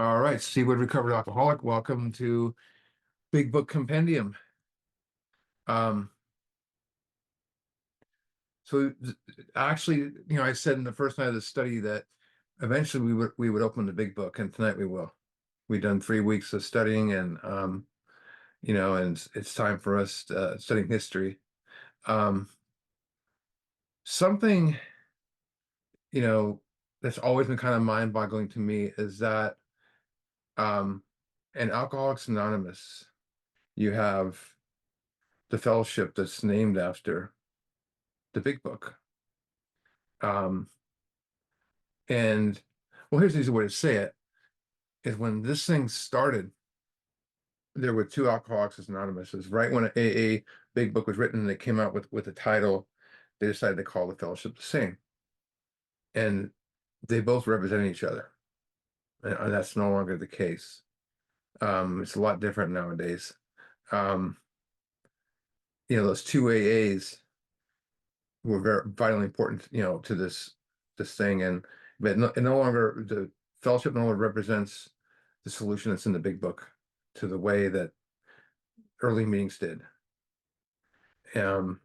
All right, Seawood Recovered Alcoholic. Welcome to Big Book Compendium. Um, so actually, I said in the first night of the study that eventually we would open the Big Book, and tonight we will. We've done 3 weeks of studying, and and it's time for us studying history. Um, something you know that's always been kind of mind-boggling to me is that um, in Alcoholics Anonymous, you have the fellowship that's named after the Big Book. Um, and well, here's the easy way to say it is when this thing started, there were two Alcoholics Anonymous. Right when AA Big Book was written and they came out with the title, they decided to call the fellowship the same. And they both represent each other. And that's no longer the case. It's a lot different nowadays. Um, those two AAs were very vitally important, to this thing. And but no longer the fellowship no longer represents the solution that's in the Big Book to the way that early meetings did. Um,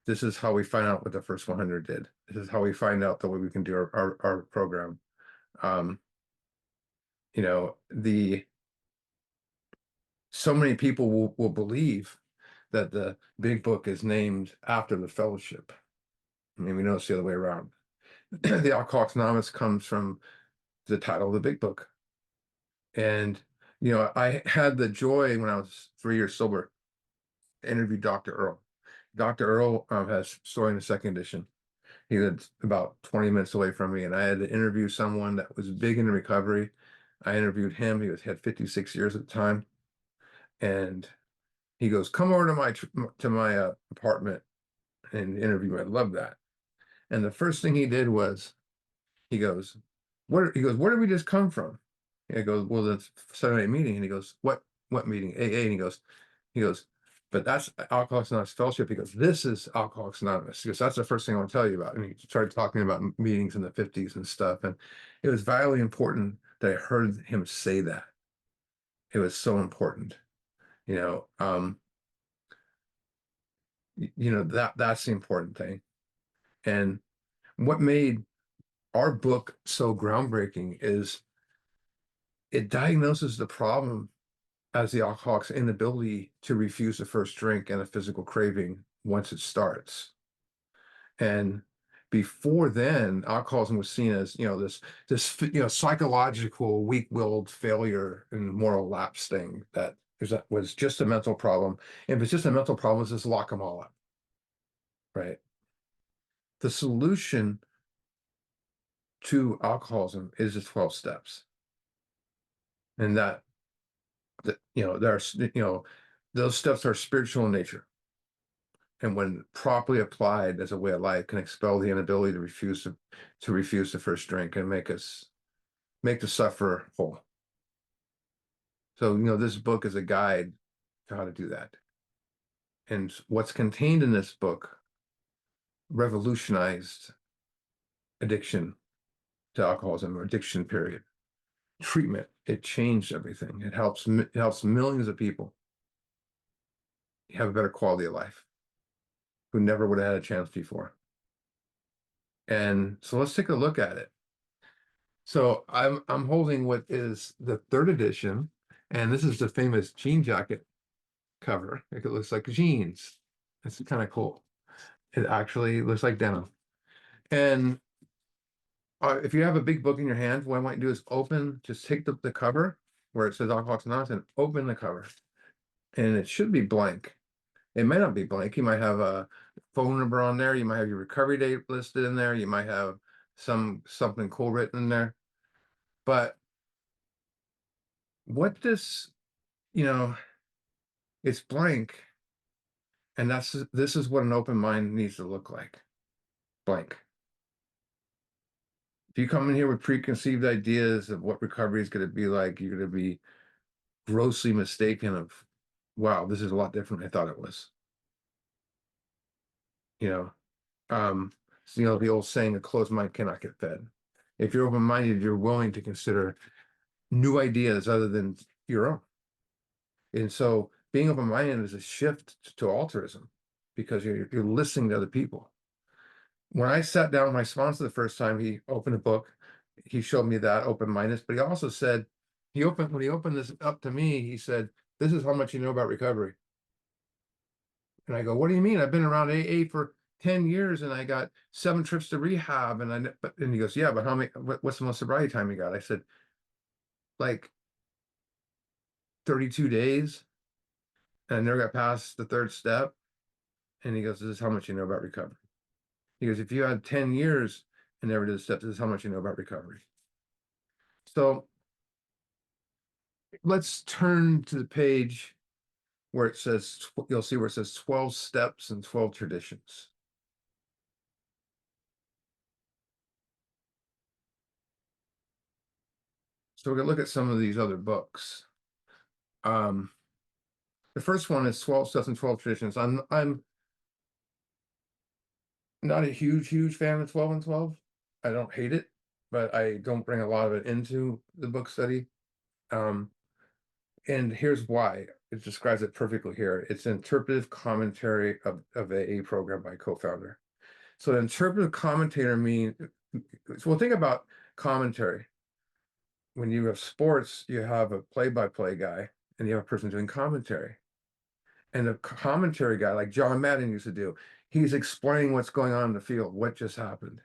this is how we find out what the first 100 did. This is how we find out the way we can do our program. Um, the so many people will believe that the Big Book is named after the fellowship. I mean, we know it's the other way around. The Alcoholics Anonymous comes from the title of the Big Book. And, I had the joy when I was 3 years sober, to interview Dr. Earl. Dr. Earl has Story in the Second Edition. He lived about 20 minutes away from me, and I had to interview someone that was big in recovery. I interviewed him. Had 56 years at the time, and he goes, "Come over to my apartment and interview me." I love that. And the first thing he did was he goes, He goes, "Where did we just come from?" And I goes, "Well, the Saturday meeting." And he goes, "What meeting?" AA. And he goes, "But that's Alcoholics Anonymous Fellowship." He goes, "This is Alcoholics Anonymous." He goes, "That's the first thing I want to tell you about." And he started talking about meetings in the 50s and stuff. And it was vitally important that I heard him say that. It was so important, you know. That's the important thing. And what made our book so groundbreaking is it diagnoses the problem as the alcoholic's inability to refuse the first drink and a physical craving once it starts. And before then, alcoholism was seen as, this psychological weak-willed failure and moral lapse thing that was just a mental problem. And if it's just a mental problem, let's just lock them all up, right? The solution to alcoholism is the 12 steps. And there's, those steps are spiritual in nature. And when properly applied as a way of life, can expel the inability to refuse the first drink and make the sufferer whole. So, this book is a guide to how to do that. And what's contained in this book revolutionized addiction to alcoholism or addiction period. Treatment, it changed everything. It helps millions of people have a better quality of life who never would have had a chance before. And so let's take a look at it. So I'm holding what is the third edition, and this is the famous jean jacket cover. It looks like jeans. It's kind of cool. It actually looks like denim. And if you have a big book in your hand, what I want you to do is just take the cover where it says Alcoholics Anonymous and open the cover. And it should be blank. It may not be blank. You might have a phone number on there. You might have your recovery date listed in there. You might have something cool written in there. But what this, you know, it's blank, and this is what an open mind needs to look like. Blank. If you come in here with preconceived ideas of what recovery is going to be like, you're going to be grossly mistaken of, wow, this is a lot different than I thought it was. You know, the old saying, a closed mind cannot get fed. If you're open-minded, you're willing to consider new ideas other than your own. And so being open-minded is a shift to altruism because you're listening to other people. When I sat down with my sponsor the first time, he opened a book. He showed me that open-mindedness, but he also said, when he opened this up to me, he said, "This is how much you know about recovery." And I go, "What do you mean? I've been around AA for 10 years and I got 7 trips to rehab." And he goes, "Yeah, but how many, what's the most sobriety time you got?" I said, "Like 32 days. And I never got past the third step." And he goes, "This is how much you know about recovery." He goes, "If you had 10 years and never did the steps, this is how much you know about recovery." So let's turn to the page where it says, you'll see where it says 12 steps and 12 traditions. So we're gonna look at some of these other books. Um, the first one is 12 steps and 12 traditions. I'm not a huge fan of 12 and 12. I don't hate it, but I don't bring a lot of it into the book study. Um, and here's why. It describes it perfectly here. It's an interpretive commentary of a program by co-founder. So an interpretive commentator means, so we'll think about commentary. When you have sports, you have a play-by-play guy and you have a person doing commentary. And the commentary guy, like John Madden used to do, he's explaining what's going on in the field, what just happened.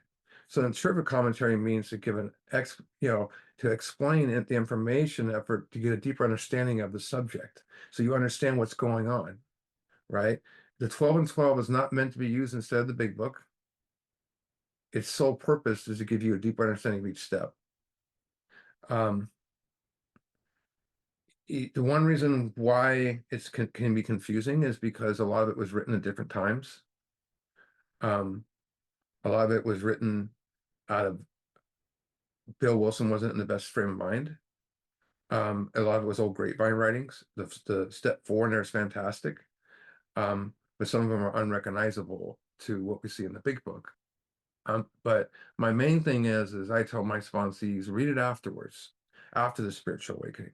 So interpretive commentary means to give to explain the information effort to get a deeper understanding of the subject. So you understand what's going on, right? The 12 and 12 is not meant to be used instead of the big book. Its sole purpose is to give you a deeper understanding of each step. Um, the one reason why can be confusing is because a lot of it was written at different times. Um, a lot of it was written out of Bill Wilson wasn't in the best frame of mind. A lot of it was old grapevine writings. The step 4 in there is fantastic. But some of them are unrecognizable to what we see in the big book. But my main thing is I tell my sponsees, read it afterwards, after the spiritual awakening.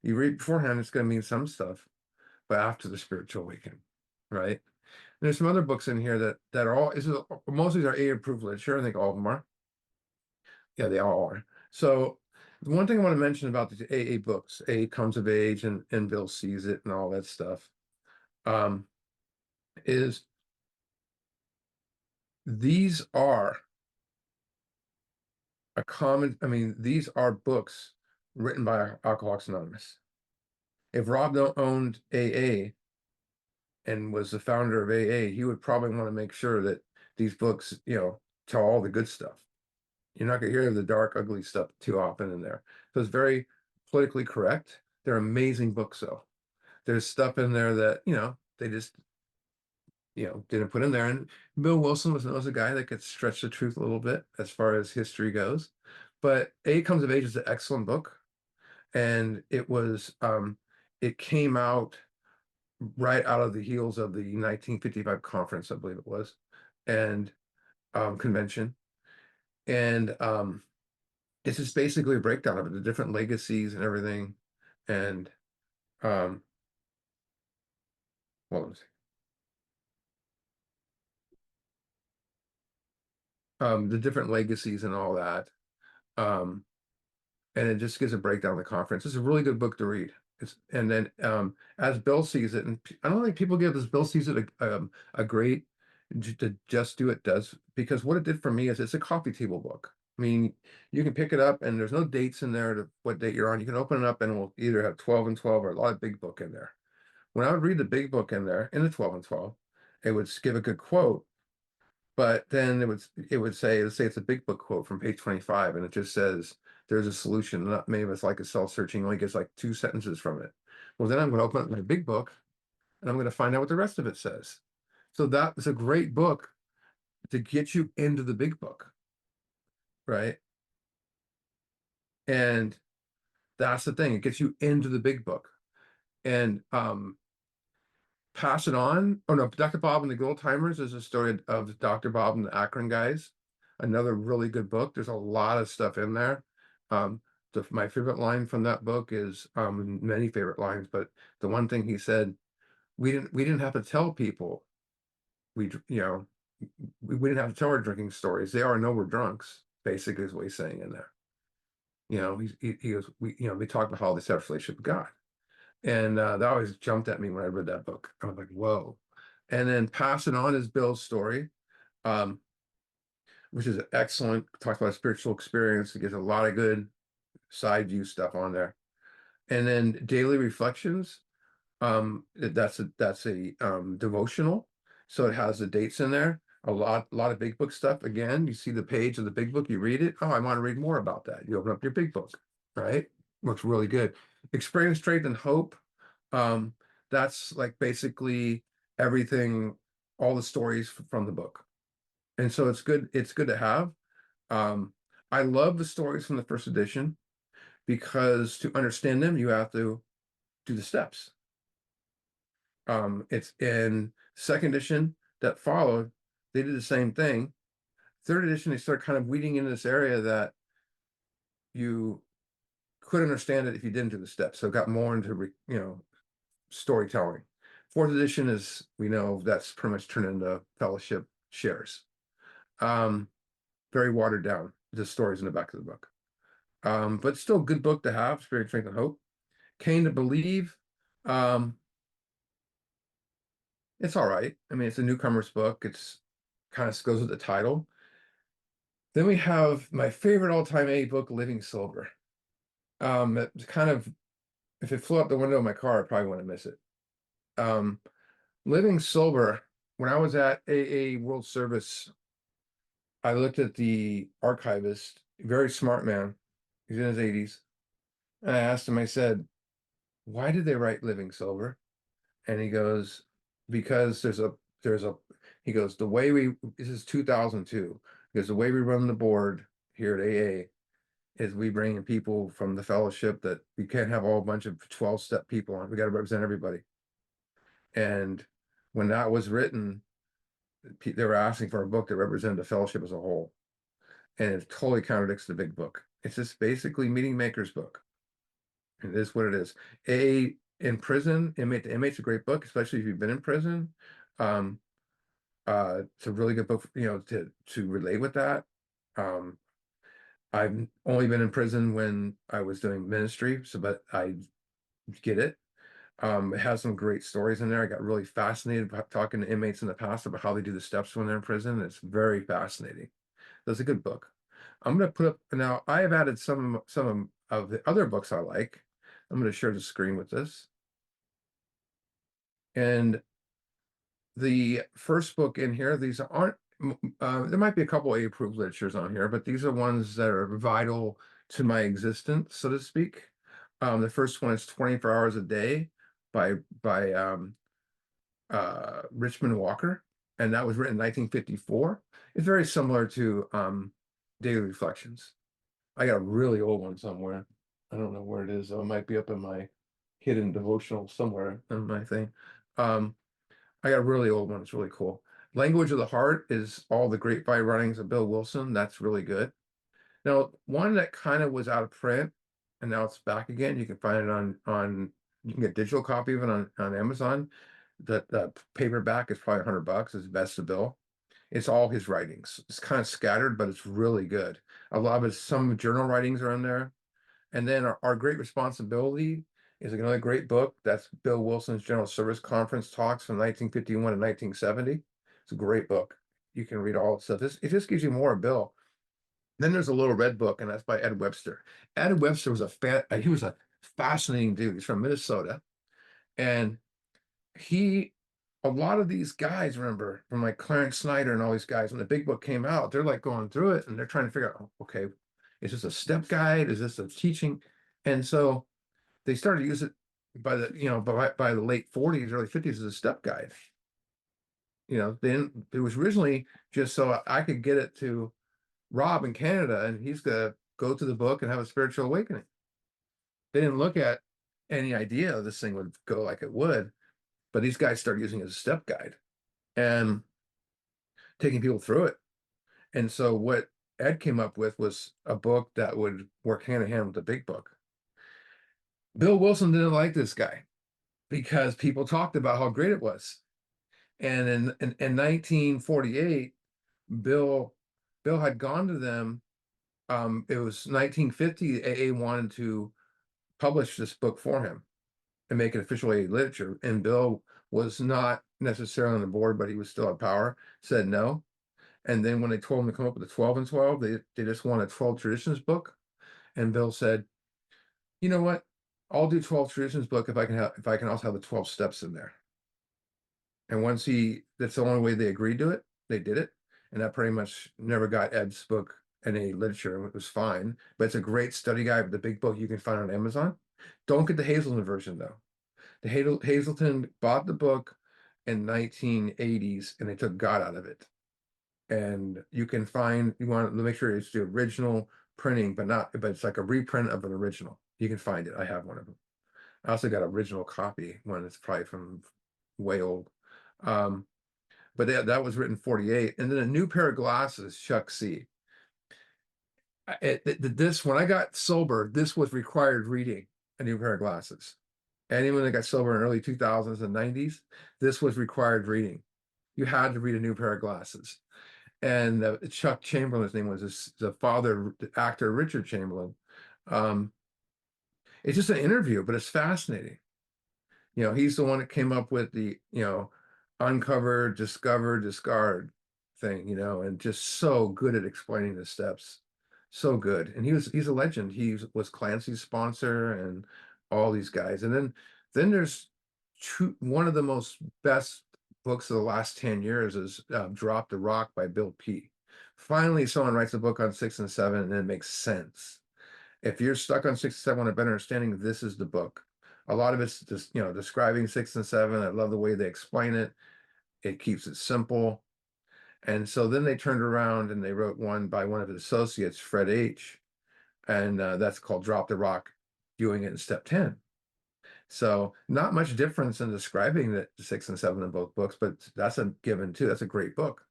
You read beforehand, it's going to mean some stuff, but after the spiritual awakening, right? And there's some other books in here that are all, most of these are A approved literature. I think all of them are. Yeah, they all are. So the one thing I want to mention about the AA books, A Comes of Age and Bill Sees It and all that stuff, um, is these are these are books written by Alcoholics Anonymous. If Rob owned AA and was the founder of AA, he would probably want to make sure that these books, tell all the good stuff. You're not going to hear the dark, ugly stuff too often in there. So it's very politically correct. They're amazing books, though. There's stuff in there that, they just, didn't put in there. And Bill Wilson was a guy that could stretch the truth a little bit as far as history goes. But A Comes of Age is an excellent book. And it came out right out of the heels of the 1955 conference, I believe it was, and convention. And it's just basically a breakdown of it, the different legacies and everything. And um, what was the different legacies and all that. Um, and it just gives a breakdown of the conference. It's a really good book to read. And then as Bill sees it, and I don't think people give this Bill sees it a great to just do it does, because what it did for me is it's a coffee table book. I mean, you can pick it up and there's no dates in there to what date you're on. You can open it up and it will either have 12 and 12 or a lot of big book in there. When I would read the big book in there in the 12 and 12, it would give a good quote, but then it would say, let's say it's a big book quote from page 25, and it just says there's a solution. Not many of us like a self-searching, only gets like 2 sentences from it. Well, then I'm going to open up my big book and I'm going to find out what the rest of it says. So that is a great book to get you into the big book, right? And that's the thing, it gets you into the big book. And Pass It On. Oh no, Dr. Bob and the Gold Timers is a story of Dr. Bob and the Akron guys. Another really good book. There's a lot of stuff in there. my favorite line from that book is many favorite lines, but the one thing he said, we didn't have to tell people you know we didn't have to tell our drinking stories. They already know we're drunks, basically is what he's saying in there. He goes, we talk about how they set a relationship with God. And that always jumped at me when I read that book. I was like, whoa. And then Passing On is Bill's story, um, which is excellent. Talks about a spiritual experience. It gives a lot of good side view stuff on there. And then Daily Reflections, that's a devotional. So it has the dates in there. A lot of big book stuff. Again, you see the page of the big book, you read it. Oh, I want to read more about that. You open up your big book, right? Looks really good. Experience, Strength, and Hope. Um, that's like basically everything, all the stories from the book. And so it's good to have. Um, I love the stories from the first edition because to understand them, you have to do the steps. It's in second edition that followed, they did the same thing. Third edition, they start kind of weeding into this area that you could understand it if you didn't do the steps. So it got more into, storytelling. Fourth edition is, we know that's pretty much turned into fellowship shares. Um, Very watered down, the stories in the back of the book. But still a good book to have, Spirit, Strength, and Hope. Came to Believe. Um, it's all right. I mean, it's a newcomer's book. It's kind of goes with the title. Then we have my favorite all-time A book, Living Silver. It's kind of, if it flew out the window of my car, I probably wouldn't miss it. Um, Living Silver, when I was at AA World Service, I looked at the archivist, very smart man. He's in his 80s. And I asked him, I said, why did they write Living Silver? And he goes, because he goes, this is 2002, because the way we run the board here at AA is we bring in people from the fellowship that we can't have all a bunch of 12-step people on. We got to represent everybody. And when that was written, they were asking for a book that represented the fellowship as a whole. And it totally contradicts the big book. It's just basically meeting maker's book. It is what it is. In prison, Inmate to Inmate's a great book, especially if you've been in prison. Um, it's a really good book, to relate with that. Um, I've only been in prison when I was doing ministry, but I get it. It has some great stories in there. I got really fascinated about talking to inmates in the past about how they do the steps when they're in prison. It's very fascinating. That's a good book. I'm going to put up now. I have added some of the other books I like. I'm going to share the screen with this. And the first book in here, these aren't, there might be a couple A-approved literatures on here, but these are ones that are vital to my existence, so to speak. The first one is 24 Hours a Day by Richmond Walker, and that was written in 1954. It's very similar to Daily Reflections. I got a really old one somewhere. I don't know where it is, though. It might be up in my hidden devotional somewhere in my thing. Um, I got a really old one. It's really cool. Language of the Heart is all the grapevine writings of Bill Wilson. That's really good. Now, one that kind of was out of print and now it's back again. You can find it on you can get a digital copy of it on Amazon. The paperback is probably $100. It's Best of Bill. It's all his writings. It's kind of scattered, but it's really good. A lot of his some journal writings are in there. And then Our Great Responsibility is another great book. That's Bill Wilson's General Service Conference talks from 1951 to 1970. It's a great book. You can read all the stuff. It just gives you more of Bill. Then there's a little red book, and that's by Ed Webster. Ed Webster was he was a fascinating dude. He's from Minnesota. And he a lot of these guys, remember, from like Clarence Snyder and all these guys, when the big book came out, they're like going through it and they're trying to figure out, okay, is this a step guide? Is this a teaching? And so they started to use it by the late 40s, early 50s as a step guide. Then it was originally just so I could get it to Rob in Canada and he's gonna go to the book and have a spiritual awakening. They didn't look at any idea this thing would go like it would, but these guys started using it as a step guide and taking people through it. And so what Ed came up with was a book that would work hand in hand with the big book. Bill Wilson didn't like this guy because people talked about how great it was. And in 1948, Bill Bill had gone to them. It was 1950. AA wanted to publish this book for him and make it official AA literature. And Bill was not necessarily on the board, but he was still in power. Said no. And then when they told him to come up with a 12 and 12, they just want a 12 traditions book. And Bill said, you know what? I'll do 12 traditions book if I can also have the 12 steps in there. And that's the only way they agreed to it. They did it. And that pretty much never got Ed's book any literature. It was fine, but it's a great study guide. The big book you can find on Amazon. Don't get the Hazelton version though. The Hazelton bought the book in 1980s and they took God out of it. And you want to make sure it's the original printing, but it's like a reprint of an original. You can find it. I have one of them. I also got an original copy, one that's probably from way old. But that was written 48. And then a new pair of glasses, Chuck C. When I got sober, this was required reading, a new pair of glasses. Anyone that got sober in early 2000s and 90s, this was required reading. You had to read a new pair of glasses. And Chuck Chamberlain's name was the father, the actor Richard Chamberlain. It's just an interview, but it's fascinating. He's the one that came up with the, uncover, discover, discard thing, and just so good at explaining the steps. So good. And he's a legend. He was Clancy's sponsor and all these guys. And then there's one of the most best books of the last 10 years is Drop the Rock by Bill P. Finally, someone writes a book on 6 and 7 and it makes sense. If you're stuck on 6 and 7 on a better understanding, this is the book. A lot of it's just, describing 6 and 7. I love the way they explain it. It keeps it simple. And so then they turned around and they wrote one by one of his associates, Fred H. And that's called Drop the Rock, doing it in step 10. So not much difference in describing the 6 and 7 in both books, but that's a given too. That's a great book.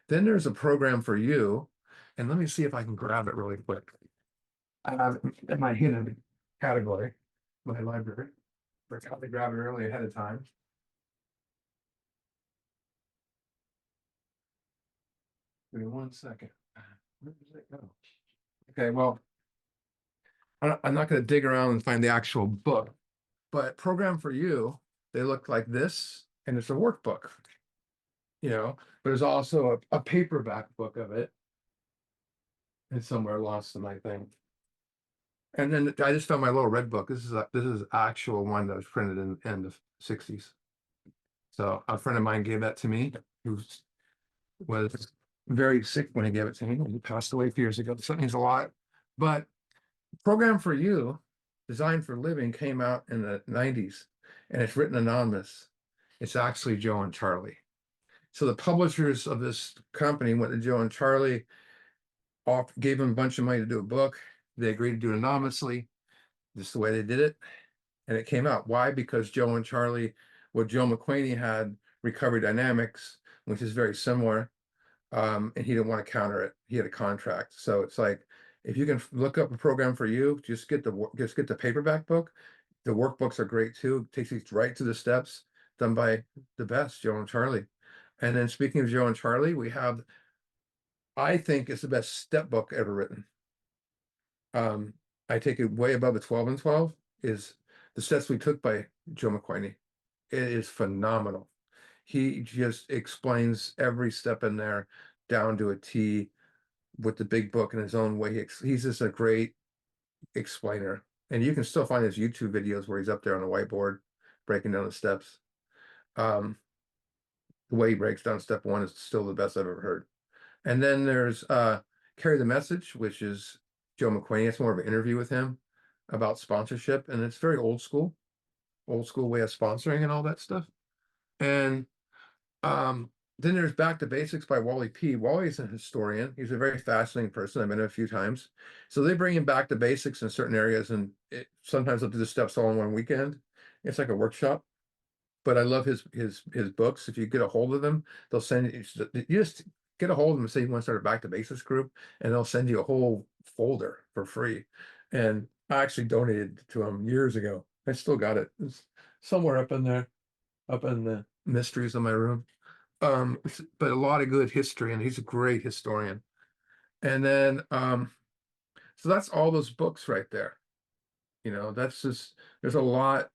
Then there's a program for you. And let me see if I can grab it really quick. I have it in my hidden category, my library. Forgot to grab it early ahead of time. Give me 1 second. Where does it go? Okay, well, I'm not going to dig around and find the actual book, but Program for You, they look like this, and it's a workbook. But there's also a paperback book of it. It's somewhere lost in my thing. And then I just found my little red book. This is actual one that was printed in the 60s. So a friend of mine gave that to me, who was very sick when he gave it to me. He passed away a few years ago. So that means a lot. But Program for You, Designed for Living, came out in the 90s, and it's written anonymous. It's actually Joe and Charlie. So the publishers of this company went to Joe and Charlie, gave them a bunch of money to do a book. They agreed to do it anonymously. This is the way they did it. And it came out. Why? Because Joe and Charlie, Joe McQuaney had Recovery Dynamics, which is very similar. And he didn't want to counter it. He had a contract. So it's like, if you can look up a Program for You, just get the paperback book. The workbooks are great too. It takes you right to the steps, done by the best, Joe and Charlie. And then speaking of Joe and Charlie, we have, I think it's the best step book ever written. I take it way above the 12 and 12 is The Steps We Took by Joe McQuaney. It is phenomenal. He just explains every step in there down to a T with the big book in his own way. He's just a great explainer. And you can still find his YouTube videos where he's up there on the whiteboard breaking down the steps. The way he breaks down step 1 is still the best I've ever heard. And then there's Carry the Message, which is Joe McQuaney. It's more of an interview with him about sponsorship. And it's very old school way of sponsoring and all that stuff. And then there's Back to Basics by Wally P. Wally's a historian. He's a very fascinating person. I've met him a few times. So they bring him back to basics in certain areas, and sometimes they'll do the steps all in one weekend. It's like a workshop. But I love his books. If you get a hold of them, they'll send you just get a hold of them and say you want to start a back to basics group, and they'll send you a whole folder for free. And I actually donated to them years ago. I still got it. It's somewhere up in there, up in the mysteries of my room. But a lot of good history, and he's a great historian. And then, so that's all those books right there. That's just, there's a lot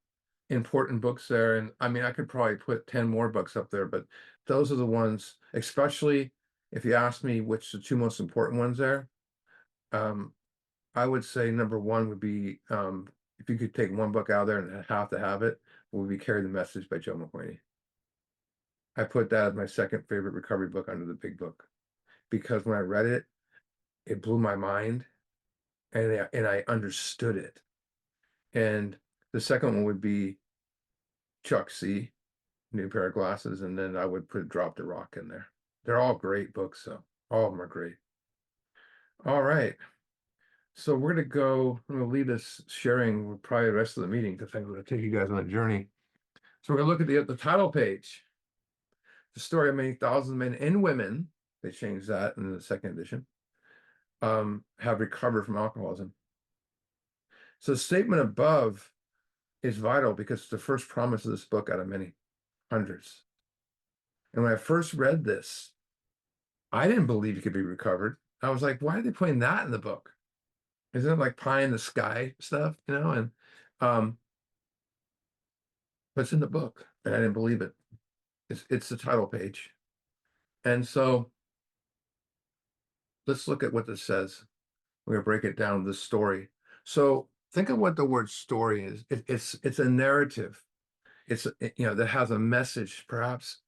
important books there. And I mean, I could probably put 10 more books up there, but those are the ones, especially if you ask me which the two most important ones there. I would say number one would be, if you could take one book out there and have to have it, would be Carry the Message by Joe McWhaney. I put that as my second favorite recovery book under the big book, because when I read it, it blew my mind, and I understood it. And the second one would be Chuck C, New Pair of Glasses, and then I would put Drop the Rock in there. They're all great books, so all of them are great. All right. So I'm gonna leave this sharing with probably the rest of the meeting, because I'm gonna take you guys on a journey. So we're gonna look at the title page. The story of many thousands of men and women, they changed that in the second edition, have recovered from alcoholism. So the statement above is vital because it's the first promise of this book out of many hundreds. And when I first read this, I didn't believe it could be recovered. I was like, why are they putting that in the book? Isn't it like pie in the sky stuff, And but it's in the book, and I didn't believe it. It's the title page. And so let's look at what this says. We're gonna break it down, the story. So think of what the word story is. It's a narrative. That has a message, perhaps.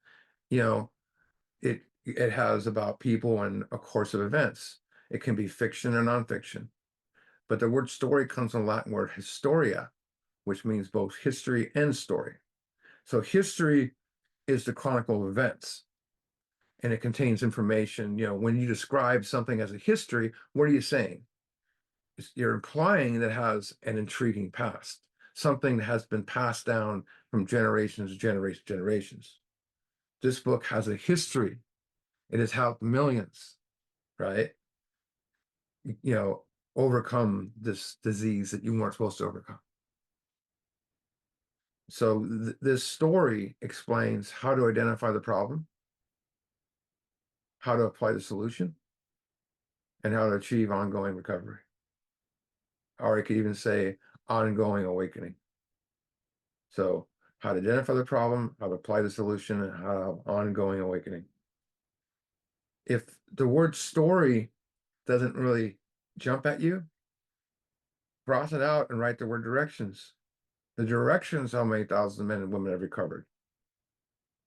It has about people and a course of events. It can be fiction or nonfiction. But the word story comes from the Latin word historia, which means both history and story. So history is the chronicle of events, and it contains information. When you describe something as a history, what are you saying? You're implying that it has an intriguing past, something that has been passed down from generations to generations. This book has a history. It has helped millions, right? Overcome this disease that you weren't supposed to overcome. So this story explains how to identify the problem, how to apply the solution, and how to achieve ongoing recovery. Or I could even say ongoing awakening. So how to identify the problem, how to apply the solution, and how ongoing awakening. If the word story doesn't really jump at you, cross it out and write the word directions. The directions how many thousands of men and women have recovered.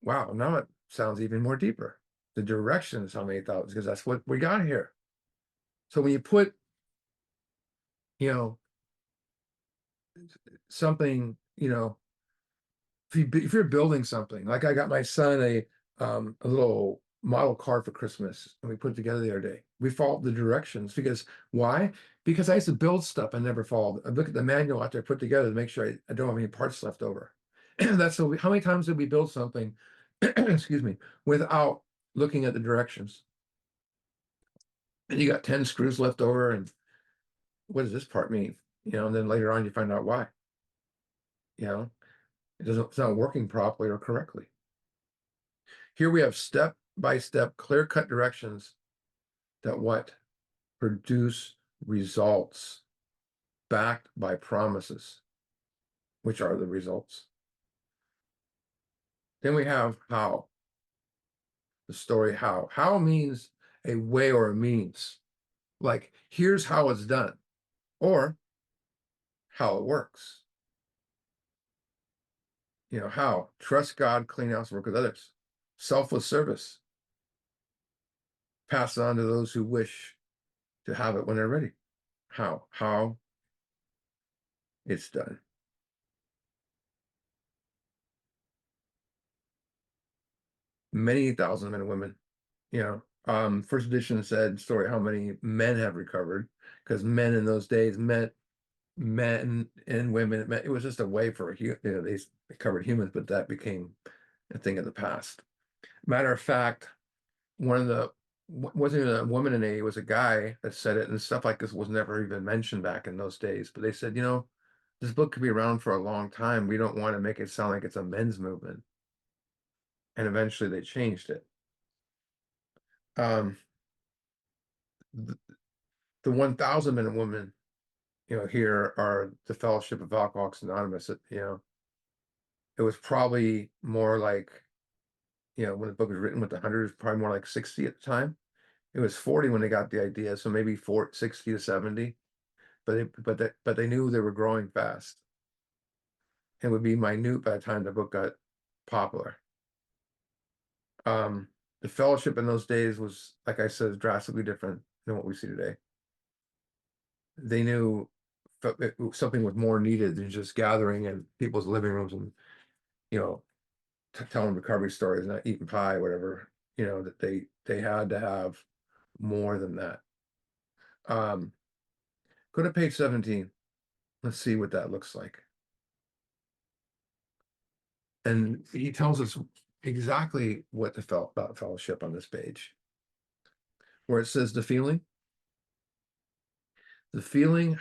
Wow, now it sounds even more deeper. The directions how many thousands, because that's what we got here. So when you put, something, if you're building something, like I got my son a little model car for Christmas, and we put it together the other day. We followed the directions, because why? Because I used to build stuff and never followed. I look at the manual after I put together to make sure I don't have any parts left over. That's how many times did we build something, excuse me, without looking at the directions? And you got 10 screws left over, and what does this part mean? And then later on you find out why. It's not working properly or correctly. Here we have step-by-step, clear-cut directions that produce results backed by promises, which are the results. Then we have how. The story how. How means a way or a means. Like, here's how it's done, or how it works. How? Trust God, clean house, work with others. Selfless service. Pass it on to those who wish to have it when they're ready. How? How it's done. Many thousand men and women. First edition said story how many men have recovered, because men in those days meant men and women. It was just a way for they covered humans, but that became a thing of the past. Matter of fact, one of the wasn't even a woman in AA, it was a guy that said it, and stuff like this was never even mentioned back in those days. But they said, this book could be around for a long time. We don't want to make it sound like it's a men's movement. And eventually they changed it. Um, the, the 1,000 Men and Women, here are the Fellowship of Alcoholics Anonymous. It was probably more like, when the book was written with the 100, it was probably more like 60 at the time. It was 40 when they got the idea, so maybe 60 to 70. But they knew they were growing fast and would be minute by the time the book got popular. The fellowship in those days was, like I said, drastically different than what we see today. They knew something was more needed than just gathering in people's living rooms and, you know, telling recovery stories, not eating pie, whatever, that they had to have more than that. Go to page 17. Let's see what that looks like. And he tells us exactly what to felt about fellowship on this page, where it says the feeling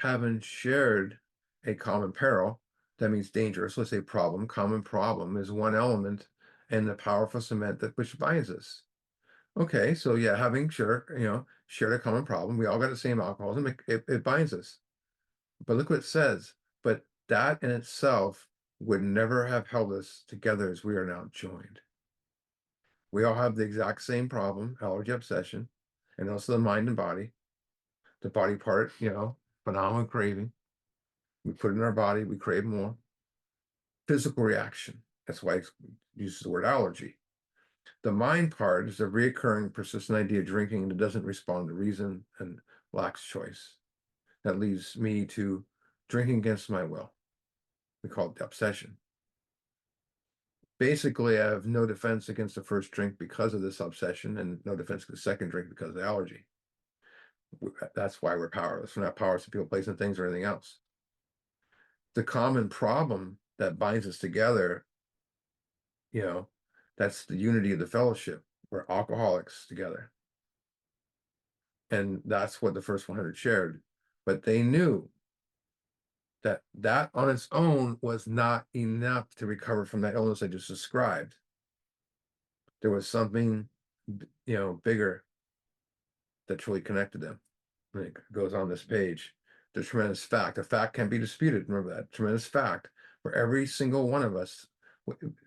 having shared a common peril, that means dangerous. Let's say problem, common problem is one element in the powerful cement that which binds us. Okay, so yeah, having shared a common problem, we all got the same alcoholism, it binds us. But look what it says. But that in itself would never have held us together as we are now joined. We all have the exact same problem, allergy obsession, and also the mind and body. The body part, phenomenal craving. We put it in our body, we crave more. Physical reaction. That's why it uses the word allergy. The mind part is a reoccurring, persistent idea of drinking that doesn't respond to reason and lacks choice. That leads me to drinking against my will. We call it the obsession. Basically, I have no defense against the first drink because of this obsession, and no defense against the second drink because of the allergy. That's why we're powerless. We're not powerless to people, places, and things or anything else. The common problem that binds us together, that's the unity of the fellowship. We're alcoholics together. And that's what the first 100 shared. But they knew that on its own was not enough to recover from that illness I just described. There was something, bigger that truly connected them. And it goes on this page. The tremendous fact. A fact can't be disputed. Remember that. Tremendous fact for every single one of us.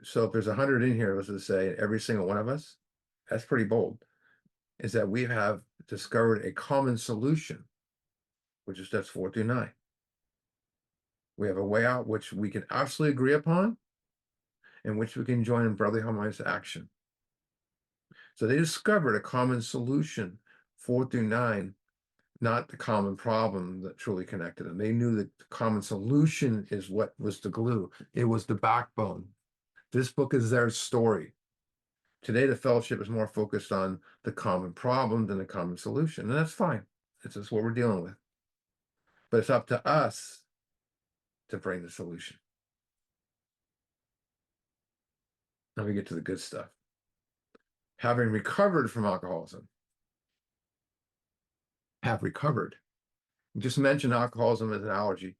So if there's 100 in here, let's just say every single one of us, that's pretty bold, is that we have discovered a common solution, which is steps 4 through 9. We have a way out which we can absolutely agree upon, and which we can join in brotherly harmonious action. So they discovered a common solution, 4 through 9, not the common problem that truly connected them. They knew that the common solution is what was the glue. It was the backbone. This book is their story. Today, the fellowship is more focused on the common problem than the common solution, and that's fine. It's just what we're dealing with. But it's up to us to bring the solution. Now we get to the good stuff. Having recovered from alcoholism, have recovered. Just mention alcoholism as an allergy,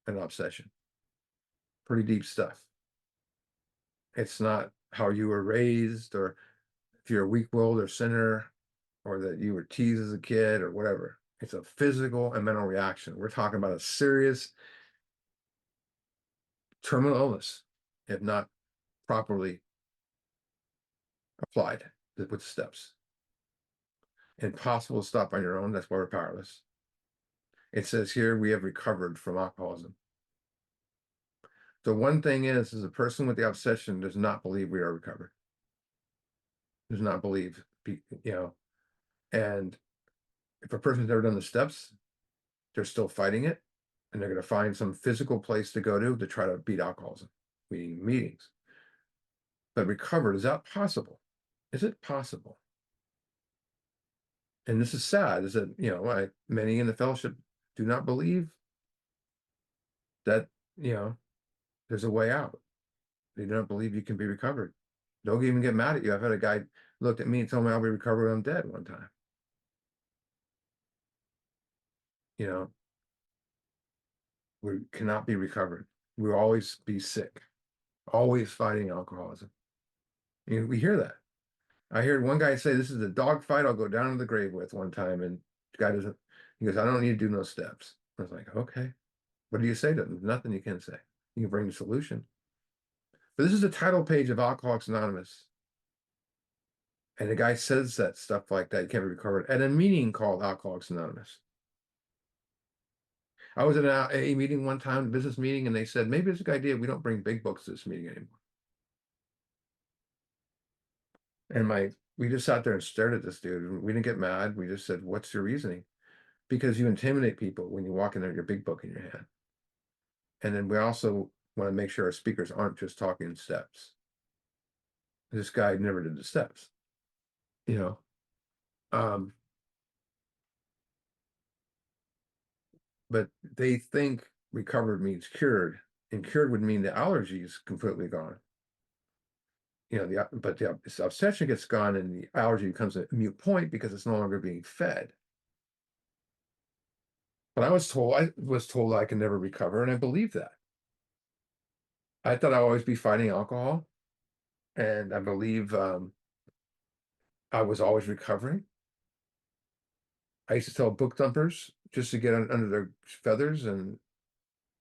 an obsession. Pretty deep stuff. It's not how you were raised, or if you're a weak-willed or sinner, or that you were teased as a kid or whatever. It's a physical and mental reaction. We're talking about a serious terminal illness, if not properly applied with steps. Impossible to stop on your own. That's why we're powerless. It says here we have recovered from alcoholism. The one thing is a person with the obsession does not believe we are recovered. Does not believe, and if a person's never done the steps, they're still fighting it, and they're going to find some physical place to go to try to beat alcoholism, meetings. But recovered, is that possible? Is it possible? And this is sad, is that, many in the fellowship do not believe that, there's a way out. They don't believe you can be recovered. They'll even get mad at you. I've had a guy looked at me and told me I'll be recovered when I'm dead one time. You know, we cannot be recovered. We'll always be sick, always fighting alcoholism. We hear that. I heard one guy say, "This is a dog fight I'll go down to the grave with," one time, and the guy doesn't. He goes, "I don't need to do no steps." I was like, "Okay, what do you say to them?" There's nothing you can say. You can bring the solution. But this is the title page of Alcoholics Anonymous, and the guy says that stuff like that you can't be recovered at a meeting called Alcoholics Anonymous. I was at a meeting one time, a business meeting, and they said maybe it's a good idea we don't bring big books to this meeting anymore. And we just sat there and stared at this dude. We didn't get mad. We just said, "What's your reasoning?" Because you intimidate people when you walk in there with your big book in your hand. And then we also want to make sure our speakers aren't just talking steps. This guy never did the steps, you know. Um, but they think recovered means cured, and cured would mean the allergy is completely gone. But the obsession gets gone, and the allergy becomes a mute point because it's no longer being fed. But I was told I can never recover, and I believe that. I thought I'd always be fighting alcohol, and I believe I was always recovering. I used to tell book thumpers just to get under their feathers and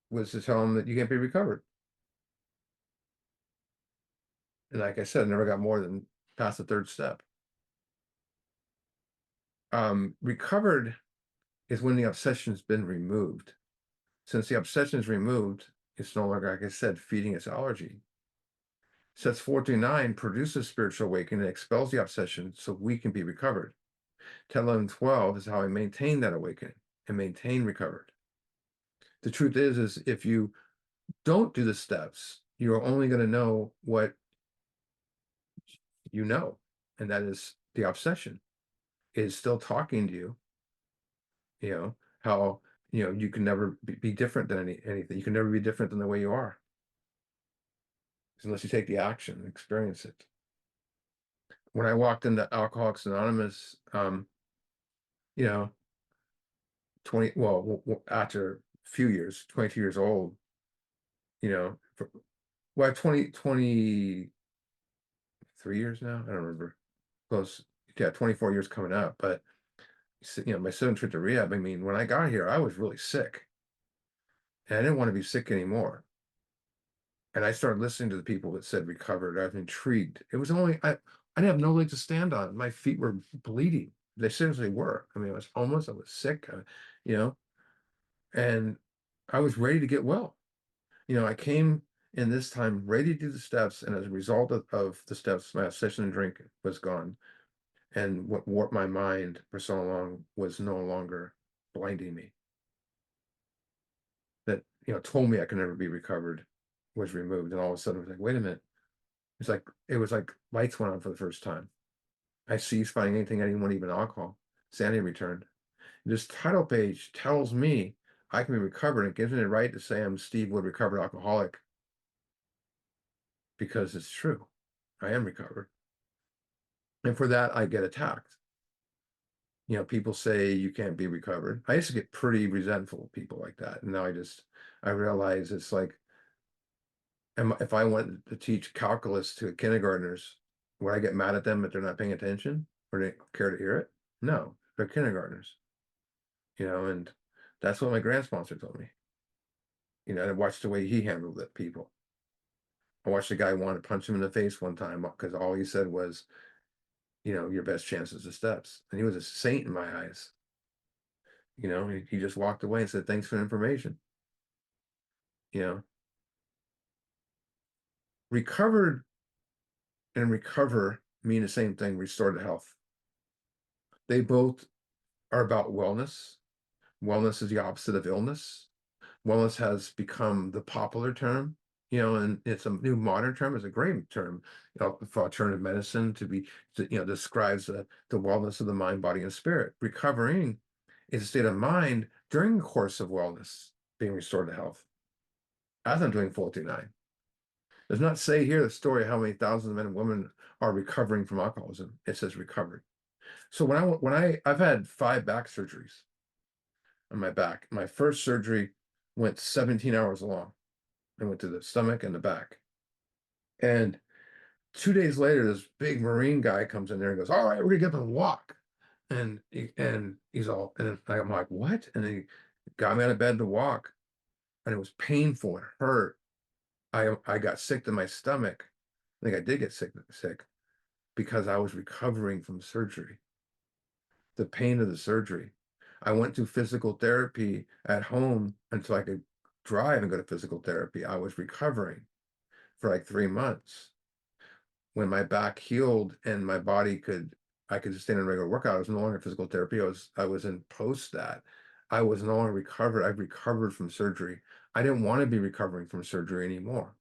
was to tell them that you can't be recovered. And like I said, I never got more than past the third step. Recovered is when the obsession's been removed. Since the obsession is removed, it's no longer, like I said, feeding its allergy. Sets 4 through 9 produces spiritual awakening and expels the obsession so we can be recovered. 10, 11, 12 is how I maintain that awakening and maintain recovered. The truth is if you don't do the steps, you're only going to know what you know, and that is the obsession is still talking to you, how, you can never be different than anything. You can never be different than the way you are unless you take the action and experience it. When I walked into Alcoholics Anonymous, you know, 20, well, after a few years, 22 years old, for, well, 23 years now. I don't remember. Close. Yeah, 24 years coming up. But, my son trip to rehab. I mean, when I got here, I was really sick. And I didn't want to be sick anymore. And I started listening to the people that said recovered. I was intrigued. It was only, I didn't have no leg to stand on. My feet were bleeding. They seriously were. I mean, I was homeless. I was sick, you know, and I was ready to get well. I came in this time ready to do the steps. And as a result of the steps, my obsession and drink was gone. And what warped my mind for so long was no longer blinding me. That, told me I could never be recovered was removed. And all of a sudden I was like, wait a minute. It was like lights went on for the first time. I ceased finding anything, anyone, even alcohol. Sanity returned. This title page tells me I can be recovered. It gives me the right to say I'm Steve Wood, recovered alcoholic, because it's true. I am recovered. And for that, I get attacked. People say you can't be recovered. I used to get pretty resentful of people like that. And now I realize it's like, if I went to teach calculus to kindergartners, would I get mad at them if they're not paying attention or they care to hear it? No, they're kindergartners, and that's what my grand sponsor told me. I watched the way he handled it, people. I watched a guy want to punch him in the face one time because all he said was, your best chance is the steps. And he was a saint in my eyes. He just walked away and said, thanks for the information. Recovered and recover mean the same thing, restore to health. They both are about wellness. Wellness is the opposite of illness. Wellness has become the popular term, and it's a new modern term. It's a great term, for alternative medicine describes the wellness of the mind, body, and spirit. Recovering is a state of mind during the course of wellness, being restored to health, as I'm doing 4 through 9. Does not say here the story how many thousands of men and women are recovering from alcoholism. It says recovery. So I've had 5 back surgeries on my back. My first surgery went 17 hours long. I went to the stomach and the back. And 2 days later, this big Marine guy comes in there and goes, "All right, we're gonna get up and walk." And he's all, and I'm like, "What?" And he got me out of bed to walk, and it was painful. It hurt. I got sick to my stomach. I think I did get sick because I was recovering from surgery, the pain of the surgery. I went to physical therapy at home until I could drive and go to physical therapy. I was recovering for like 3 months. When my back healed and my body I could sustain a regular workout, I was no longer in physical therapy. I was in post that. I was no longer recovered. I've recovered from surgery. I didn't want to be recovering from surgery anymore.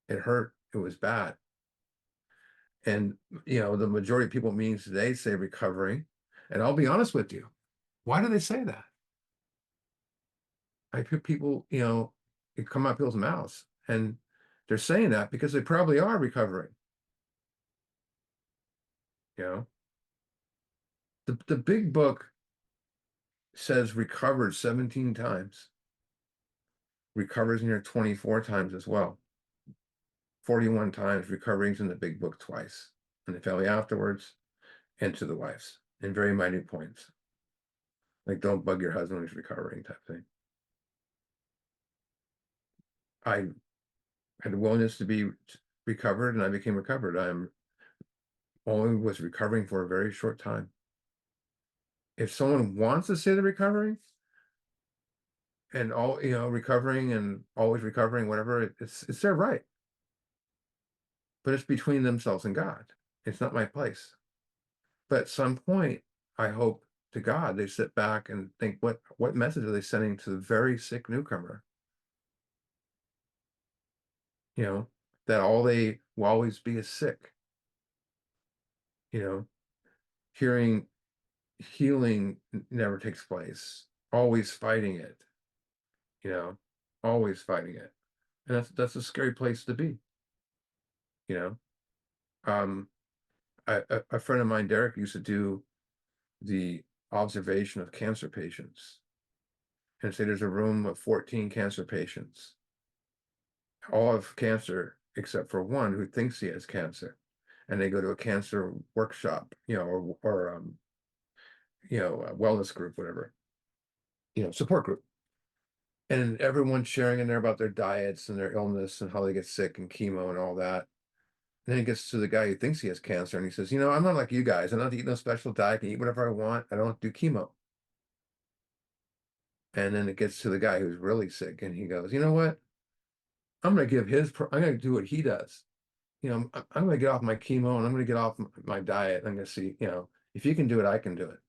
It hurt. It was bad. And the majority of people meetings today say recovering. And I'll be honest with you. Why do they say that? I hear people, it come out people's mouths and they're saying that because they probably are recovering. You know, the big book says recovered 17 times. Recovers in here 24 times as well. 41 times recovering's in the big book twice. In the family afterwards and to the wives in very minute points. Like don't bug your husband when he's recovering type thing. I had the willingness to be recovered and I became recovered. I'm only was recovering for a very short time. If someone wants to say they're recovering and all, recovering and always recovering, whatever, it's their right. But it's between themselves and God. It's not my place. But at some point, I hope to God they sit back and think, what message are they sending to the very sick newcomer? That all they will always be is sick. Hearing healing never takes place. Always fighting it. You know, always fighting it. And that's a scary place to be. You know, um, a friend of mine, Derek, used to do the observation of cancer patients and say there's a room of 14 cancer patients, all have cancer except for one who thinks he has cancer. And they go to a cancer workshop, or a wellness group, whatever, support group. And everyone's sharing in there about their diets and their illness and how they get sick and chemo and all that. And then he gets to the guy who thinks he has cancer and he says, I'm not like you guys. I don't eat no special diet. I can eat whatever I want. I don't do chemo. And then it gets to the guy who's really sick and he goes, you know what? I'm going to do what he does. I'm going to get off my chemo and I'm going to get off my diet. I'm going to see, if you can do it, I can do it.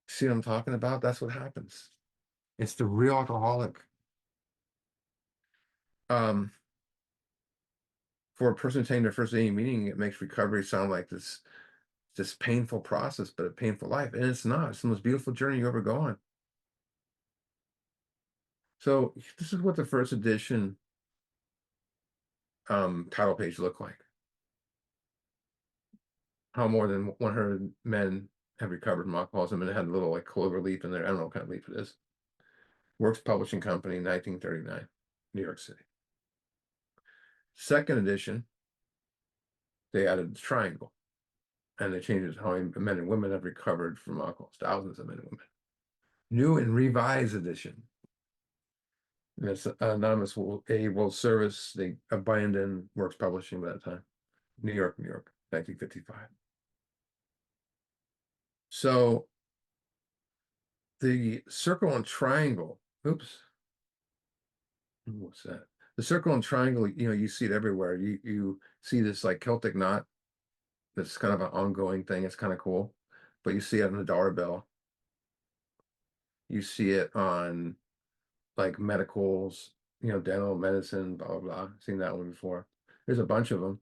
See what I'm talking about? That's what happens. It's the real alcoholic. For a person taking their first AA meeting, it makes recovery sound like this painful process, but a painful life. And it's not. It's the most beautiful journey you ever go on. So this is what the first edition title page looked like. How more than 100 men have recovered from alcoholism, and it had a little like clover leaf in there. I don't know what kind of leaf it is. Works Publishing Company, 1939, New York City. Second edition, they added the triangle, and they changed how many men and women have recovered from alcohol. Thousands of men and women. New and revised edition. And it's Anonymous World Service. They abandoned Works Publishing by that time. New York, 1955. So the circle and triangle, oops. What's that? The circle and triangle, you see it everywhere. You see this like Celtic knot. That's kind of an ongoing thing. It's kind of cool. But you see it on the dollar bill. You see it on like medicals, dental medicine, blah, blah, blah. Seen that one before. There's a bunch of them.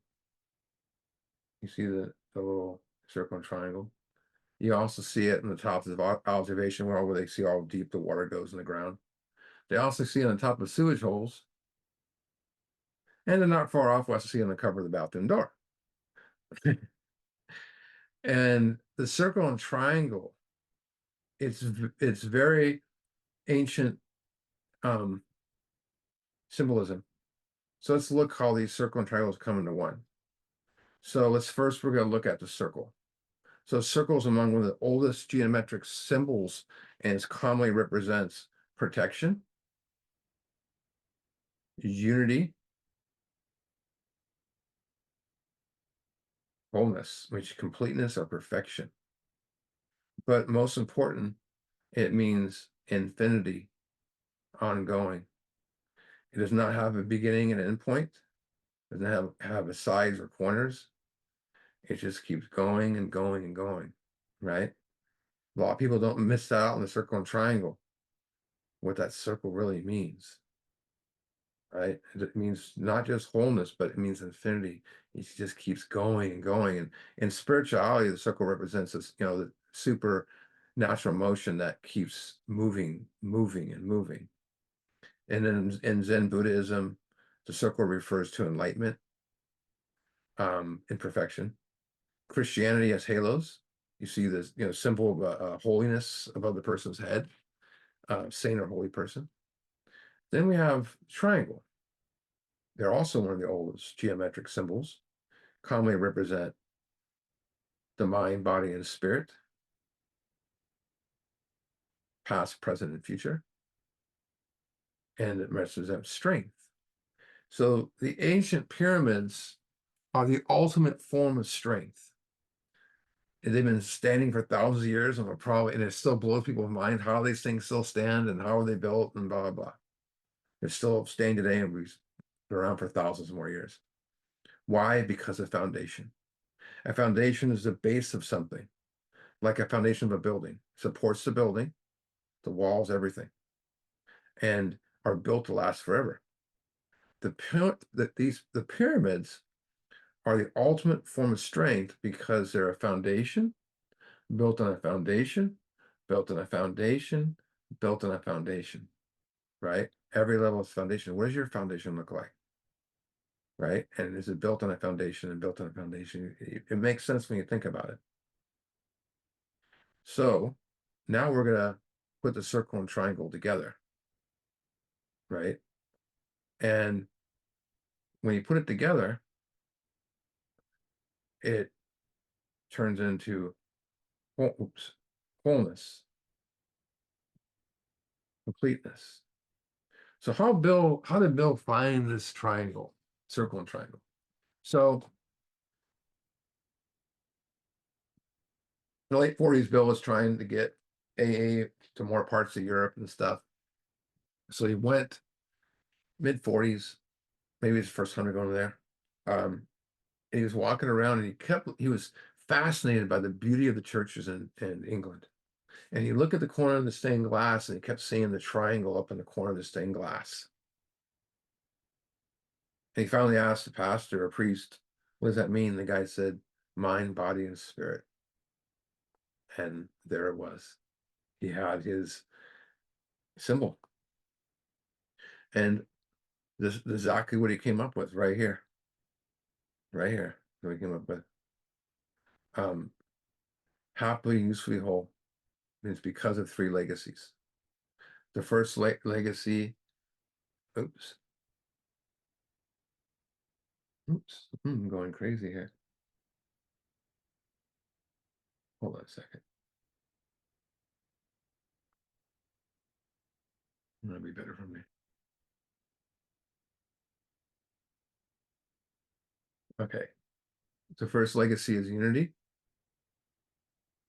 You see the little circle and triangle. You also see it in the top of the observation well where they see how deep the water goes in the ground. They also see it on top of sewage holes. And then not far off, we'll see on the cover of the bathroom door. And the circle and triangle, it's very ancient symbolism. So let's look how these circle and triangles come into one. So we're going to look at the circle. So circle is among one of the oldest geometric symbols, and it commonly represents protection, unity, wholeness, which completeness or perfection. But most important, it means infinity, ongoing. It does not have a beginning and end point. It doesn't have a sides or corners. It just keeps going and going and going, right? A lot of people don't miss out on the circle and triangle, what that circle really means, right? It means not just wholeness, but it means infinity. It just keeps going and going. And in spirituality, the circle represents this, the supernatural motion that keeps moving, moving, and moving. And then in Zen Buddhism, the circle refers to enlightenment, and perfection. Christianity has halos. You see this, symbol of holiness above the person's head, saint or holy person. Then we have triangle. They're also one of the oldest geometric symbols, commonly represent the mind, body, and spirit, past, present, and future, and it represents strength. So the ancient pyramids are the ultimate form of strength. And they've been standing for thousands of years, and it still blows people's mind how these things still stand and how are they built and blah, blah, blah. They're still standing today and we've been around for thousands more years. Why? Because of foundation. A foundation is the base of something, like a foundation of a building. Supports the building, the walls, everything, and are built to last forever. The pyramids are the ultimate form of strength because they're a foundation, built on a foundation, built on a foundation, built on a foundation, right? Every level of foundation. What does your foundation look like? Right? And is it built on a foundation and built on a foundation? It makes sense when you think about it. So now we're going to put the circle and triangle together, right? And when you put it together, it turns into wholeness, completeness. So how did Bill find this triangle, circle and triangle? So in the late 40s, Bill was trying to get AA to more parts of Europe and stuff. So he went mid 40s, maybe his first 100 going there. And he was walking around and he was fascinated by the beauty of the churches in England. And you look at the corner of the stained glass and he kept seeing the triangle up in the corner of the stained glass. And he finally asked the pastor or priest, what does that mean? The guy said, mind, body, and spirit. And there it was. He had his symbol. And this is exactly what he came up with right here. Right here. What he came up with. Happily, usefully whole. And it's because of three legacies. The first legacy, oops. I'm going crazy here. Hold on a second. That'll be better for me. Okay. The first legacy is unity.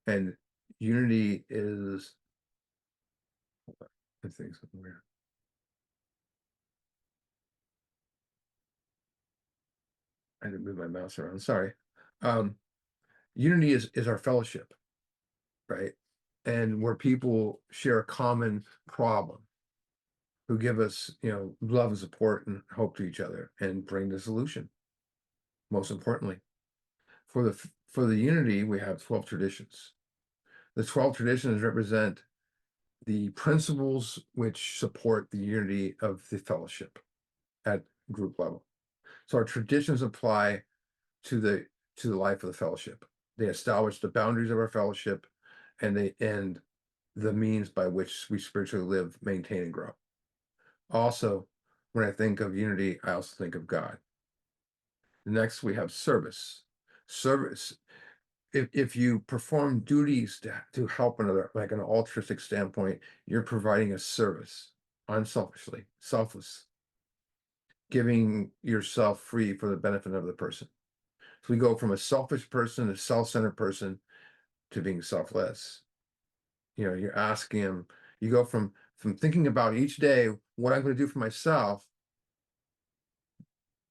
And unity is, I think something weird. I didn't move my mouse around. Sorry. Unity is our fellowship, right? And where people share a common problem, who give us, love and support and hope to each other and bring the solution. Most importantly, for the unity, we have 12 traditions. The 12 traditions represent the principles which support the unity of the fellowship at group level. So our traditions apply to the life of the fellowship. They establish the boundaries of our fellowship, and they end the means by which we spiritually live, maintain, and grow. Also, when I think of unity, I also think of God. Next, we have service. Service. If you perform duties to help another, like an altruistic standpoint, you're providing a service unselfishly, selfless, giving yourself free for the benefit of the person. So we go from a selfish person, a self-centered person, to being selfless. You're asking him, you go from thinking about each day what I'm going to do for myself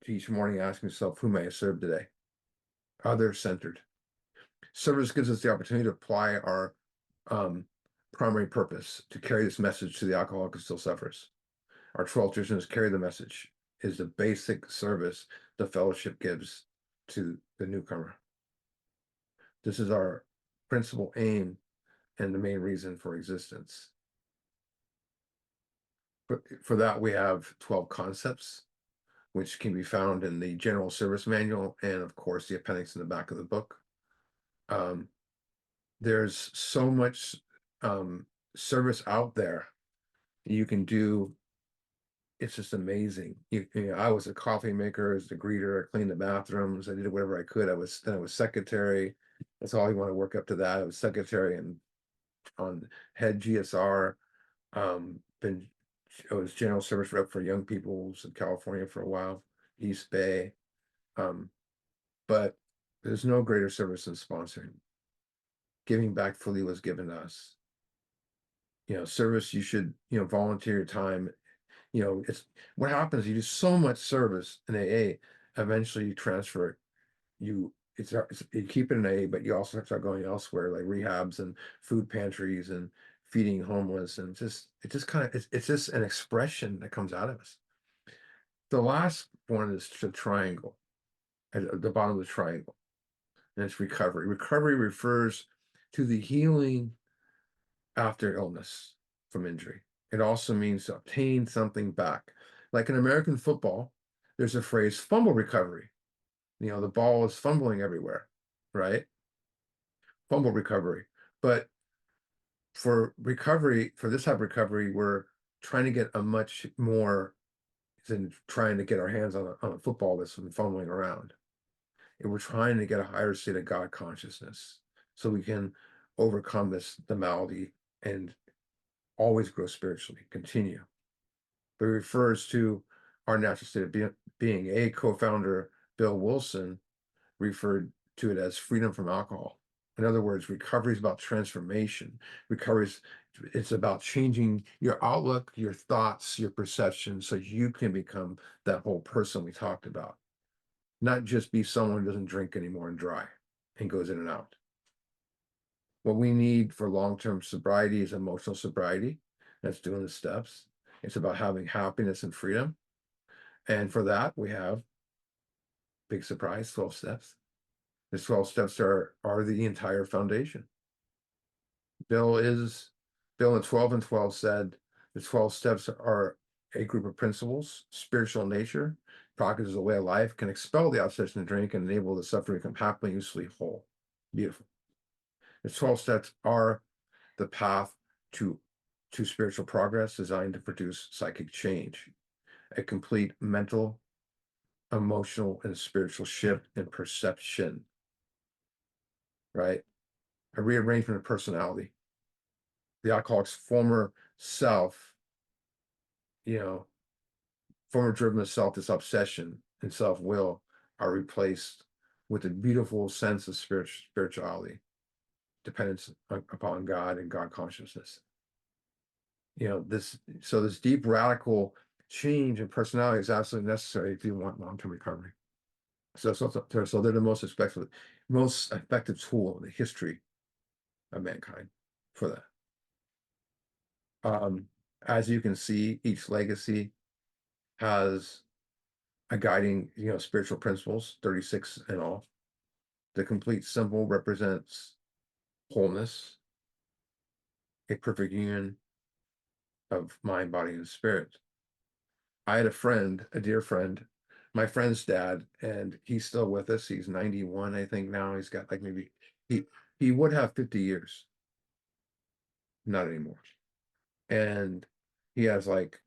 to each morning asking yourself, who may I serve today? Other-centered. Service gives us the opportunity to apply our um, primary purpose to carry this message to the alcoholic who still suffers. Our 12 traditions carry the message, is the basic service the fellowship gives to the newcomer. This is our principal aim and the main reason for existence. For that, we have 12 concepts, which can be found in the General Service Manual and, of course, the appendix in the back of the book. There's so much service out there you can do. It's just amazing. I was a coffee maker, as the greeter, I cleaned the bathrooms, I did whatever I could. I was secretary. That's all you want to work up to that. I was secretary and on head GSR. Been I was general service rep for young peoples in California for a while, East Bay. But there's no greater service than sponsoring. Giving back fully was given to us. Service, you should, volunteer your time. It's what happens, you do so much service in AA, eventually you transfer it. You keep it in AA, but you also start going elsewhere, like rehabs and food pantries and feeding homeless, and it's just an expression that comes out of us. The last one is the triangle, at the bottom of the triangle, and it's recovery. Recovery refers to the healing after illness from injury. It also means to obtain something back. Like in American football, there's a phrase, fumble recovery. The ball is fumbling everywhere, right? Fumble recovery. But for recovery, for this type of recovery, we're trying to get a much more than trying to get our hands on a football that's been fumbling around. And we're trying to get a higher state of God consciousness so we can overcome the malady and always grow spiritually, continue. But it refers to our natural state of being. A co-founder, Bill Wilson, referred to it as freedom from alcohol. In other words, recovery is about transformation. It's about changing your outlook, your thoughts, your perception, so you can become that whole person we talked about. Not just be someone who doesn't drink anymore and dry and goes in and out. What we need for long-term sobriety is emotional sobriety. That's doing the steps. It's about having happiness and freedom. And for that, we have, big surprise, 12 steps. The 12 steps are the entire foundation. Bill in 12 and 12 said the 12 steps are a group of principles, spiritual nature, practice as a way of life, can expel the obsession to drink and enable the suffering to become happily, usefully whole. Beautiful. The 12 steps are the path to spiritual progress designed to produce psychic change, a complete mental, emotional, and spiritual shift in perception, right? A rearrangement of personality. The alcoholic's former self, former driven of self, this obsession and self-will are replaced with a beautiful sense of spirituality, dependence upon God and God consciousness. This deep radical change in personality is absolutely necessary if you want long-term recovery. So they're the most effective tool in the history of mankind for that. As you can see, each legacy has a guiding, spiritual principles, 36 in all. The complete symbol represents wholeness, a perfect union of mind, body, and spirit. I had a friend, a dear friend, my friend's dad, and he's still with us. He's 91, I think now. He's got like maybe he he would have 50 years, not anymore. And he has like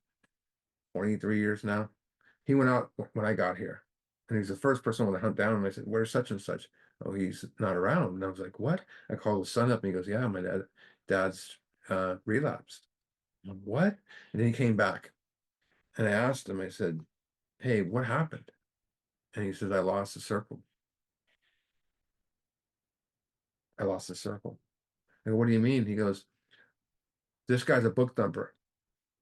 23 years now. He went out when I got here, and he's the first person I want to hunt down. And I said, "Where's such and such?" Oh, he's not around. And I was like, "What?" I called his son up, and he goes, "Yeah, my dad's relapsed." I'm like, what? And then he came back, and I asked him. I said, "Hey, what happened?" And he says, "I lost the circle. I lost the circle." And what do you mean? He goes, "This guy's a book thumper."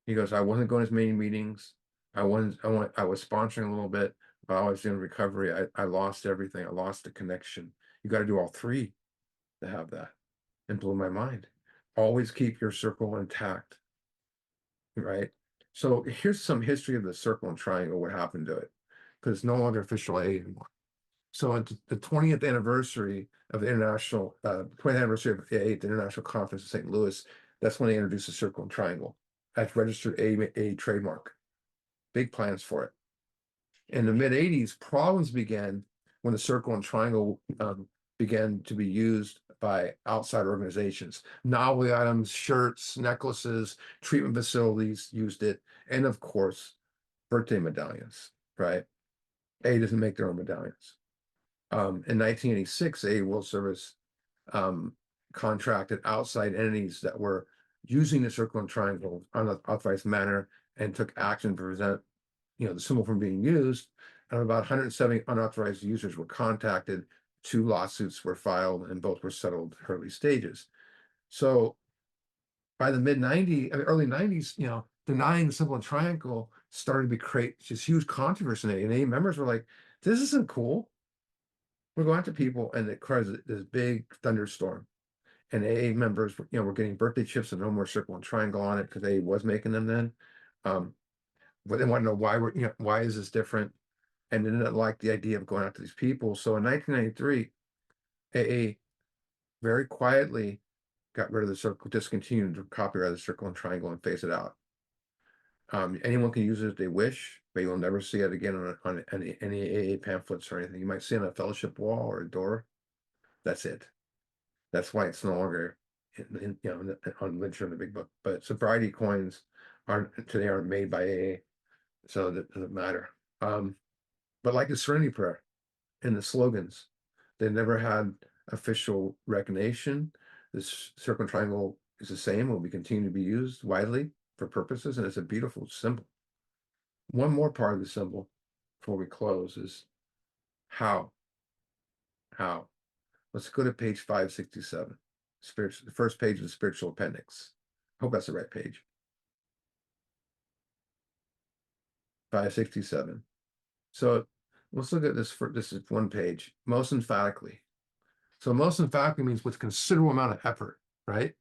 He goes, "I wasn't going to as many meetings. I was sponsoring a little bit, but I was in recovery. I lost everything. I lost the connection. You got to do all three to have that." And blew my mind. Always keep your circle intact, right? So here's some history of the circle and triangle, what happened to it, because it's no longer official A anymore. So on the 20th anniversary of the 20th anniversary of the International Conference in St. Louis, that's when they introduced the circle and triangle as registered a trademark. Big plans for it. In the mid 80s, problems began when the circle and triangle began to be used by outside organizations. Novelty items, shirts, necklaces, treatment facilities used it, and of course, birthday medallions, right? A doesn't make their own medallions. In 1986, a World Service um, contracted outside entities that were using the circle and triangle unauthorized manner and took action to prevent the symbol from being used. And about 170 unauthorized users were contacted. 2 lawsuits were filed, and both were settled early stages. So by the mid 90s, early 90s, denying the symbol and triangle started to create this huge controversy. And AA members were like, "This isn't cool." We're going to people, and it caused this big thunderstorm. And AA members, were getting birthday chips and no more circle and triangle on it because AA was making them then. Um, but they want to know why is this different? And they didn't like the idea of going out to these people. So in 1993, AA very quietly got rid of the circle, discontinued the copyright of the circle and triangle and phase it out. Anyone can use it if they wish, but you'll never see it again on any AA pamphlets or anything. You might see it on a fellowship wall or a door. That's it. That's why it's no longer on literature in the big book. But sobriety coins aren't made by AA, so that doesn't matter. But like the Serenity Prayer and the slogans, they never had official recognition. This circle and triangle is the same, will be continue to be used widely for purposes, and it's a beautiful symbol. One more part of the symbol before we close is how. How. Let's go to page 567. The first page of the spiritual appendix. I hope that's the right page. 567. So let's look at this. This is one page. Most emphatically. So most emphatically means with considerable amount of effort, right?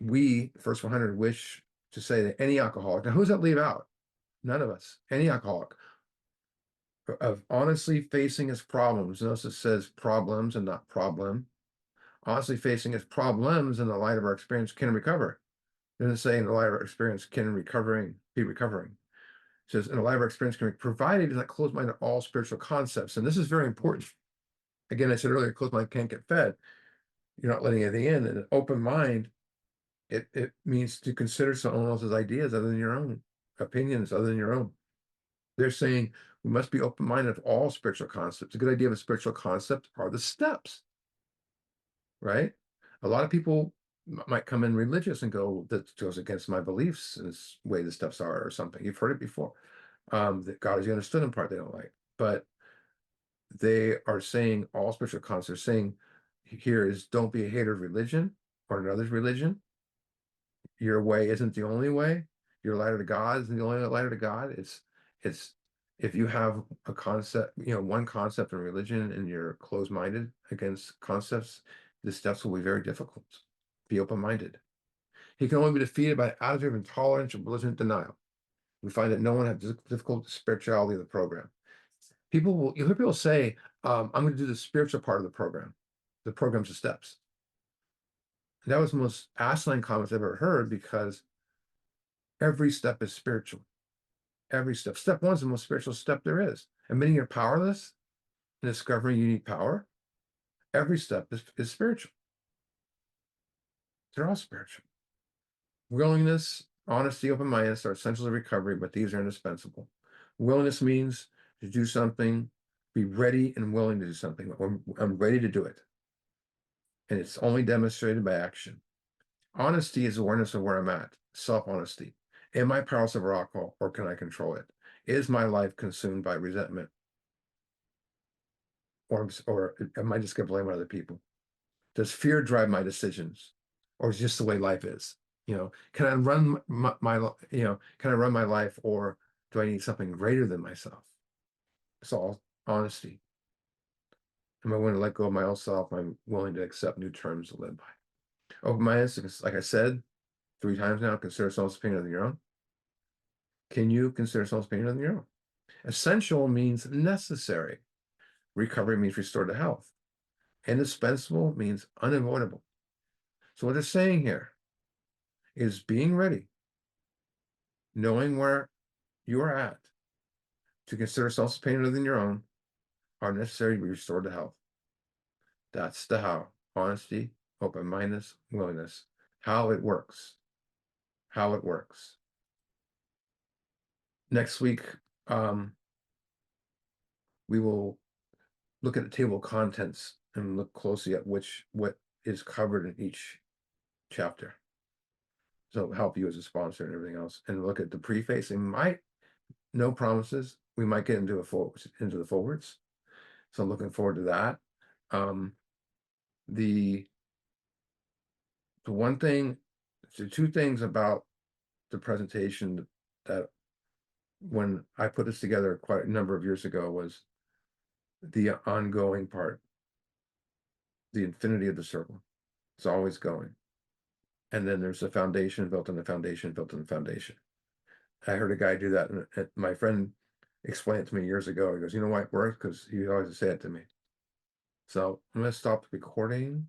We, First 100, wish to say that any alcoholic, now who does that leave out? None of us. Any alcoholic of honestly facing his problems. Notice it says problems and not problem. Honestly facing his problems in the light of our experience can recover. It doesn't say in the light of our experience can be recovering. It says in the light of our experience can be provided is not closed mind to all spiritual concepts. And this is very important. Again, I said earlier, closed mind can't get fed. You're not letting anything in. And an open mind, it means to consider someone else's ideas other than your own, opinions other than your own. They're saying we must be open-minded to all spiritual concepts. A good idea of a spiritual concept are the steps, right? A lot of people might come in religious and go, that goes against my beliefs and this way the steps are or something. You've heard it before. That God is the understood in part they don't like. But they are saying all spiritual concepts, saying here is don't be a hater of religion or another's religion. Your way isn't the only way. Your light of the God isn't the only light of the God. It's if you have a concept, one concept in religion and you're closed-minded against concepts, the steps will be very difficult. Be open-minded. He can only be defeated by attitude of intolerance or belligerent denial. We find that no one has difficult spirituality of the program. You'll hear people say, I'm going to do the spiritual part of the program. The program's the steps. That was the most asinine comments I've ever heard because every step is spiritual. Every step. Step one is the most spiritual step there is. Admitting you're powerless and discovering you need power. Every step is spiritual. They're all spiritual. Willingness, honesty, open-mindedness are essentials of recovery, but these are indispensable. Willingness means to do something, be ready and willing to do something. I'm ready to do it. And it's only demonstrated by action. Honesty is awareness of where I'm at, self-honesty. Am I powerless over alcohol, or can I control it? Is my life consumed by resentment? Or am I just going to blame other people? Does fear drive my decisions, or is it just the way life is? Can I run can I run my life, or do I need something greater than myself? It's all honesty. Am I willing to let go of my old self? Am I willing to accept new terms to live by? Open-mindedness, like I said 3 times now, consider someone's opinion than your own. Can you consider someone's opinion than your own? Essential means necessary. Recovery means restored to health. Indispensable means unavoidable. So what they're saying here is being ready, knowing where you are at, to consider someone's opinion other than your own, are necessary to be restored to health. That's the how. Honesty, open-mindedness, willingness. How it works. How it works. Next week, we will look at the table of contents and look closely at what is covered in each chapter. So help you as a sponsor and everything else, and look at the preface. And no promises. We might get into the forwards. So I'm looking forward to that. The one thing, the 2 things about the presentation that when I put this together quite a number of years ago was the ongoing part, the infinity of the circle. It's always going. And then there's a foundation built on the foundation built on the foundation. I heard a guy do that, and my friend explained it to me years ago. He goes, "You know why it works? Because he always say it to me." So I'm going to stop the recording.